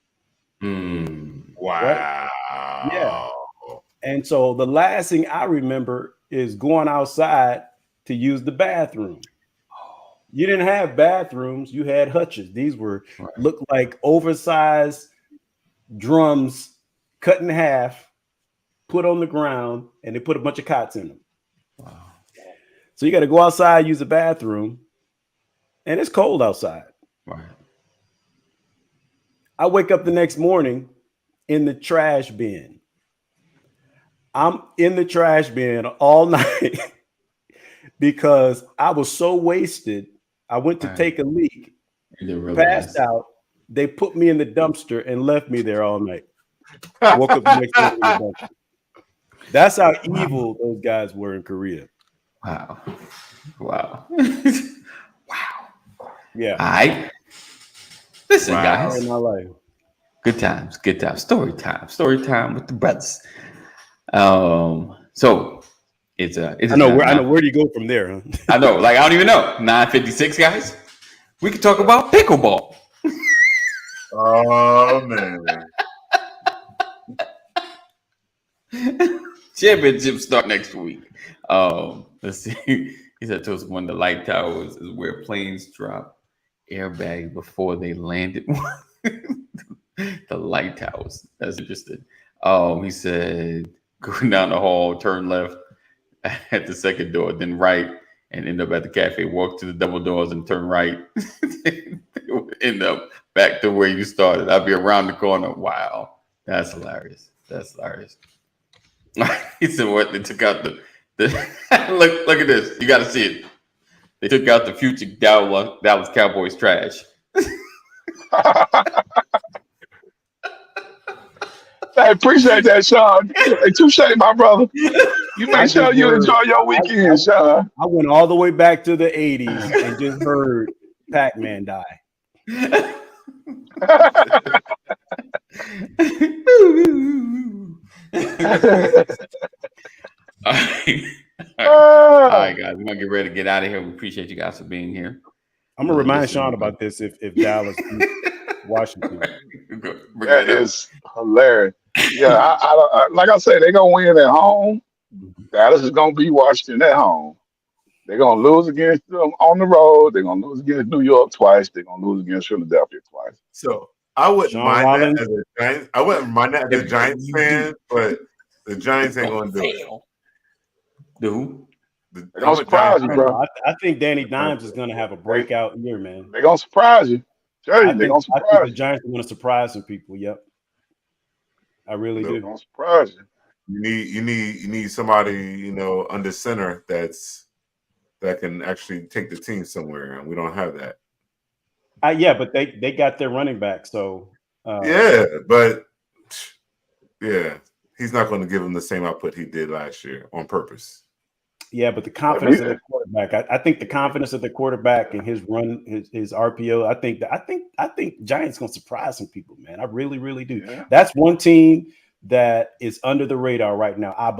Wow. Right? Yeah. And so the last thing I remember is going outside to use the bathroom. You didn't have bathrooms, you had hutches. These were looked like oversized drums cut in half, put on the ground, and they put a bunch of cots in them. Wow. So you got to go outside, use the bathroom, and it's cold outside. Right. I wake up the next morning in the trash bin. I'm in the trash bin all night because I was so wasted. I went to take a leak, passed out. They put me in the dumpster and left me there all night. I woke up the next morning in the dumpster. That's how evil those guys were in Korea. Wow. Wow. Yeah. All right. Listen, guys. In my life. Good times. Good times. Story time. Story time with the brothers. So it's I know where do you go from there, huh? I know, like I don't even know. 9:56, guys. We could talk about pickleball. Oh man. Championships start next week. Let's see. He said to us one of the light towers is where planes drop airbags before they landed. The light towers. That's interesting. He said go down the hall, turn left at the second door, then right, and end up at the cafe. Walk to the double doors and turn right. End up back to where you started. I'll be around the corner. Wow, that's hilarious. That's hilarious. He said, "What? They took out the look at this. You got to see it. They took out the future Dallas Cowboys trash." I appreciate that, Sean. Hey, touche, my brother. You make sure you enjoy your weekend, Sean. I went all the way back to the 80s and just heard Pac-Man die. All right, guys. We're gonna get ready to get out of here. We appreciate you guys for being here. I'm gonna remind Sean about this if Dallas Washington. That is hilarious. Yeah, I like I said, they're gonna win at home. Dallas is gonna beat Washington at home. They're gonna lose against them on the road. They're gonna lose against New York twice. They're gonna lose against Philadelphia twice. So I wouldn't mind that as a Giants. I wouldn't mind that as a Giants fan, but the Giants ain't gonna do it. Who? They're gonna surprise you, bro. I think Danny Dimes is gonna have a breakout year, man. They're gonna surprise you. They're gonna surprise you. The Giants are gonna surprise some people. Yep. I really do. Gonna surprise you. You need somebody, under center that can actually take the team somewhere, and we don't have that. Yeah, but they got their running back, so he's not going to give him the same output he did last year on purpose. Yeah, but the confidence of the quarterback, I think the confidence of the quarterback and his run, his RPO, I think Giants gonna surprise some people, man. I really, really do. Yeah. That's one team that is under the radar right now. I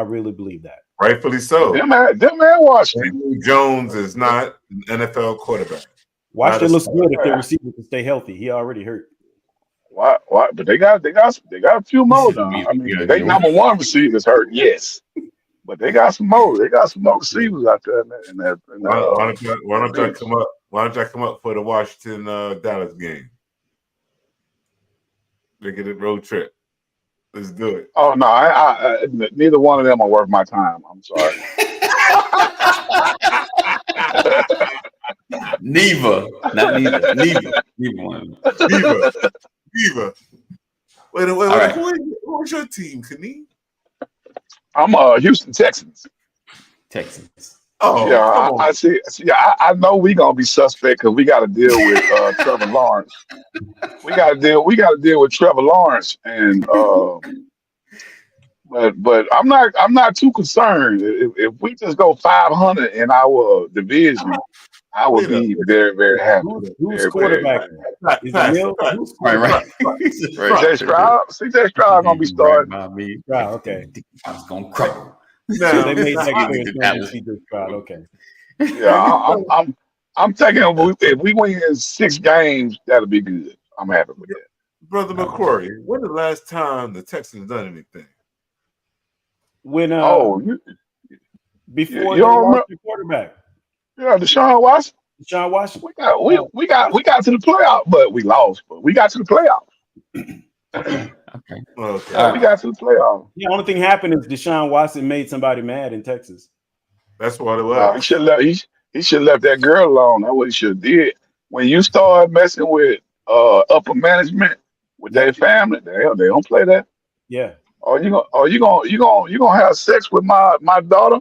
really believe that. Rightfully so. Them man Washington. Jones is not an NFL quarterback. Washington looks good if their receiver can stay healthy. He already hurt. Why? But they got a few more now. I mean, they number one receivers hurt, yes. But they got some more. They got some more receivers out there. Why don't I come up? Why don't I come up for the Washington Dallas game? They get a road trip. Let's do it. Oh no, neither one of them are worth my time. I'm sorry. Neither, not neither, neither one. Viva. Viva. Wait. All right. Who's your team, Kaneem? I'm Houston Texans. Texans. Oh, Yeah, come on. I see. I know we gonna be suspect because we got to deal with Trevor Lawrence. We got to deal. We got to deal with Trevor Lawrence, and but I'm not too concerned. If we just go 500 in our division, I would Wait up. be very very happy. Who's Very very quarterback? happy. Is it Pass. Hill? Who's Right. CJ Stroud gonna be Right starting. by me. Stroud, okay. I was gonna cry. So they made that Now, clear. That It's CJ Stroud. Okay. Yeah, I'm taking if we win 6 games, that'll be good. I'm happy with that. Brother McQuarrie, when the last time the Texans done anything? When Oh, before you they don't lost remember? their quarterback, Yeah, Deshaun Watson. Sean Washington. We got to the playoff, but we lost. But we got to the playoff. Okay. Okay. Yeah, we got to the playoff. The only thing happened is Deshaun Watson made somebody mad in Texas. That's what it No, was. he should left that girl alone. That's what he should have did. When you start messing with upper management with their family, they don't play that. Yeah. Or you gonna have sex with my daughter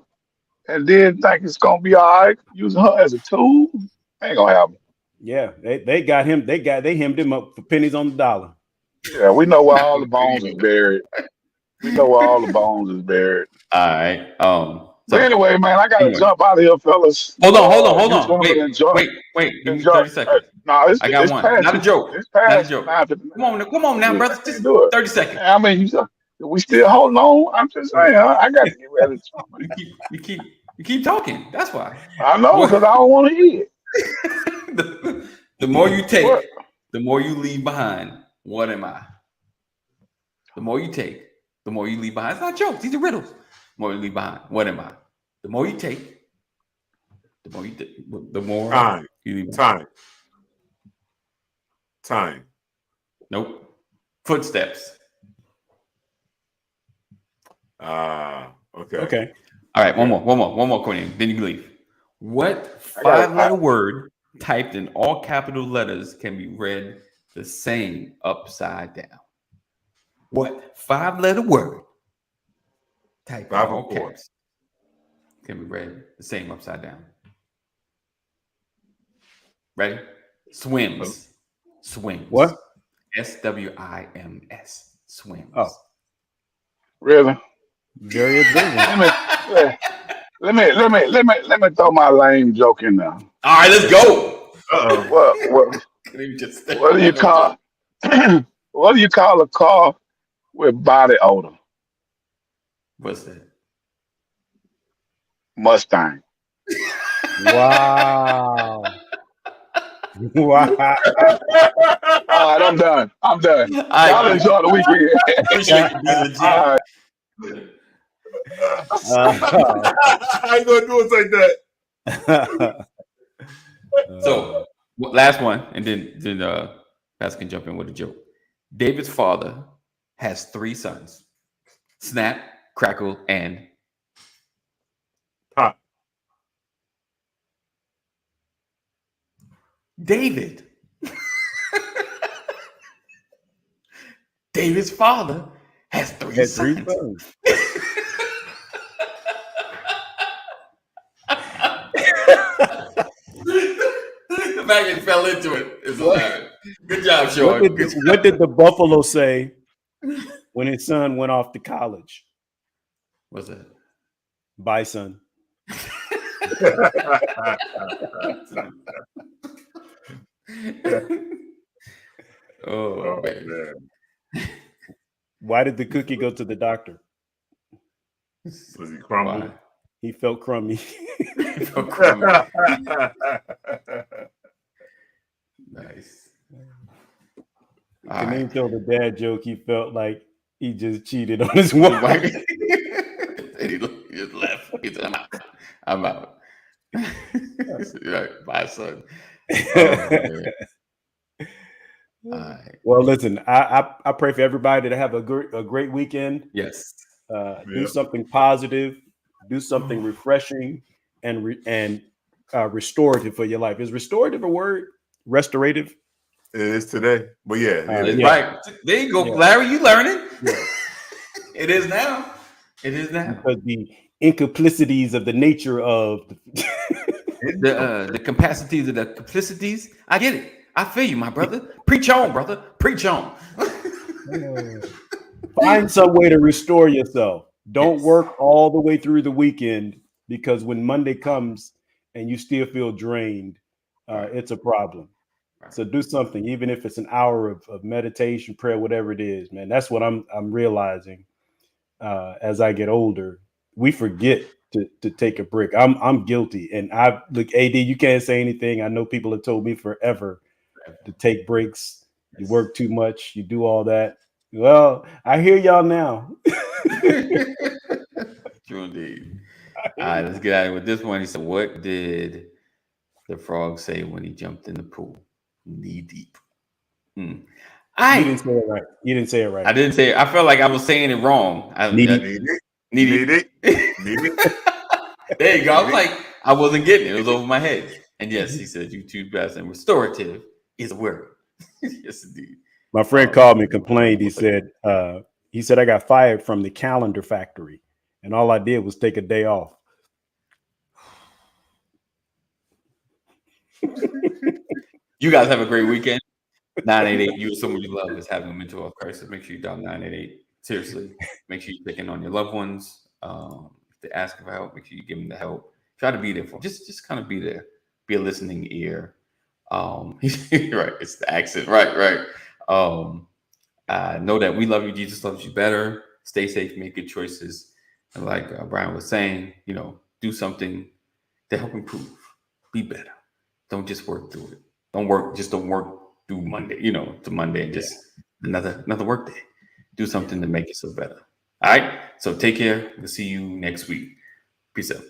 and then think it's gonna be all right using her as a tool? Ain't gonna happen. Yeah. They got him. They hemmed him up for pennies on the dollar. Yeah, we know where all the bones is buried. We know where all the bones is buried. All right. But anyway, man, I gotta jump out of here, fellas. Hold on. You gentlemen Wait. Give me enjoy. 30 seconds. No, I got it's one. past. Not a joke. It's Not a past. joke. 9:59. Come on now, Yeah, brother. I Just can't do it. 30 seconds. I mean, we still holding on. I'm just saying, I got to get ready to jump, man. You keep talking. That's why. I know because I don't want to hear it. The more you take, What? the more you leave behind. What am I? The more you take, the more you leave behind. It's not jokes. These are riddles. The more you leave behind. What am I? The more you take, the more Time. you leave behind. Time. Nope. Footsteps. Okay. Okay. All right. One more, Courtney. Then you can leave. What 5-letter word typed in all capital letters can be read the same upside down? What 5-letter word typed in all caps can be read the same upside down? Ready? Swims. What? SWIMS. Swims. Oh. Really? Very observant. Let me throw my lame joke in there. All right, let's go. What do you call what do you call a car with body odor? What's that? Mustang. Wow. Wow. All right, I'm done. Y'all enjoy the weekend. Appreciate you being legit. All right. I ain't gonna do it like that. So, last one, and then Pastor can jump in with a joke. David's father has 3 sons: Snap, Crackle, and Pop. David. David's father has 3 sons. The fact that he fell into it is hilarious. Good job, Sean. What did the Buffalo say when his son went off to college? What's that? Bye, son. Oh, man. Why did the cookie go to the doctor? Was he crumbled? He felt crummy. Nice. Kaneem told the dad joke. He felt like he just cheated on his wife. He just left. He said, I'm out. Right, bye, son. Oh, All right. Well, listen, I pray for everybody to have a great weekend. Yes. Do something positive, do something refreshing and restorative for your life. Is restorative a word? Restorative? It is today. But yeah, Yeah. Right. There you go, Yeah. Larry. You learning? Yeah. It is now. It is now. Because the incomplicities of the nature of The capacities of the complicities. I get it. I feel you, my brother. Preach on, brother. Preach on. find some way to restore yourself. Don't Yes. work all the way through the weekend, because when Monday comes and you still feel drained, Right. it's a problem. Right. So do something, even if it's an hour of meditation, prayer, whatever it is, man. That's what I'm realizing as I get older. We forget to take a break. I'm guilty, and I look, AD. You can't say anything. I know people have told me forever to take breaks. You work too much. You do all that. Well, I hear y'all now. True indeed. All right, let's get out of here with this one. He said, "What did the frog say when he jumped in the pool? Knee deep." You didn't say it right. You didn't say it right. I didn't say it. I felt like I was saying it wrong. Need it. There you go. I was like, I wasn't getting it. It was over my head. And yes, he said YouTube best and restorative is a word. Yes, indeed. My friend called me and complained. He said, I got fired from the calendar factory, and all I did was take a day off. You guys have a great weekend. 988, you or someone you love is having a mental health crisis. Make sure you dial 988. Seriously, make sure you're checking on your loved ones. If they ask for help, make sure you give them the help. Try to be there for them. Just kind of be there. Be a listening ear. Right, it's the accent. Right. Know that we love you. Jesus loves you better. Stay safe. Make good choices. And like Brian was saying, do something to help improve. Be better. Don't just work through it. Don't work through Monday, to Monday and just another work day. Do something to make yourself better. All right. So take care. We'll see you next week. Peace out.